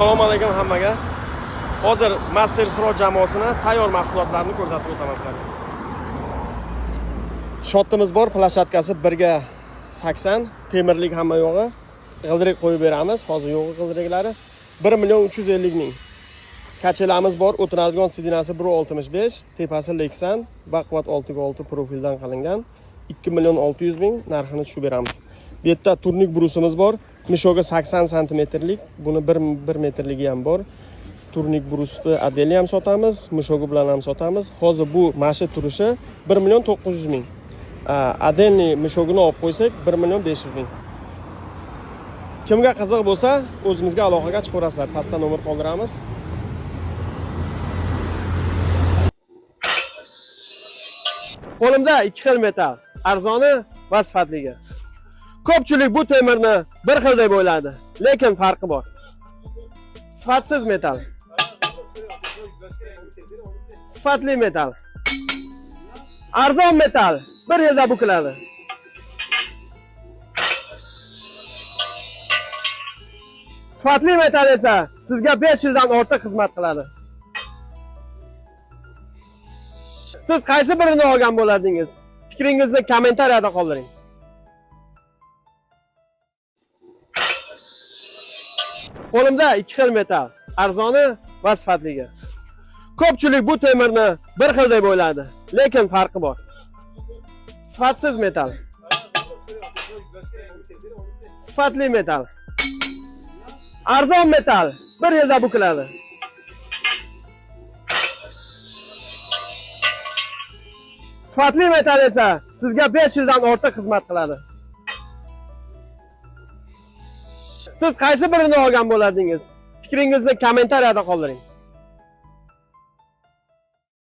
Assalomu alaykum hammaga. Hozir Master Siroj jamoasini tayyor mahsulotlarini ko'rsatib o'taman sizlarga. Shotimiz bor, plashatkasi 1.80, temirlik hamma yo'g'i. G'ildirak qo'yib beramiz. Hozir yo'g'i g'ildiraklari 1.350.000. Kachelamiz bor, o'tiradigan sidinasi 1.65, tepasi Lexan, baquvvat 6x6 profildan qilingan. 2.600.000 narxini tushib beramiz. Bu yerda turnik brusimiz bor. Mishogi 80 santimetrlik, buni 1 metrligi ham bor. Turnik brusni adeli ham sotamiz, mishogi bilan ham sotamiz. Hozir bu mashi turishi 1.900.000. Adelni mishogini olib qo'ysak 1.500.000. Kimga qiziq bo'lsa, o'zimizga aloqaga chiqaverasizlar. Pastda nomer qoldiramiz. Qo'limda 2 xil metal, arzoni va sifatligi. Ko'pchilik bu temirni bir xil deb o'yladi, lekin farqi bor. Sifatsiz metal. Sifatli metal. Arzon metal 1 yilda bukiladi. Sifatli metal esa sizga 5 yildan ortiq xizmat qiladi. Siz qaysi birini olgan bo'lardingiz? Fikringizni kommentariyada qoldiring. Qo'limda 2 xil metal, arzoni va sifatligi. Ko'pchilik bu temirni bir xil deb o'yladi, lekin farqi bor. Sifatsiz metal. Sifatli metal. Arzon metal 1 yilda bukiladi. Sifatli metal esa sizga 5 yildan ortiq xizmat qiladi. Siz qaysi birini olgan bo'lardingiz? Fikringizni kommentariyada qoldiring.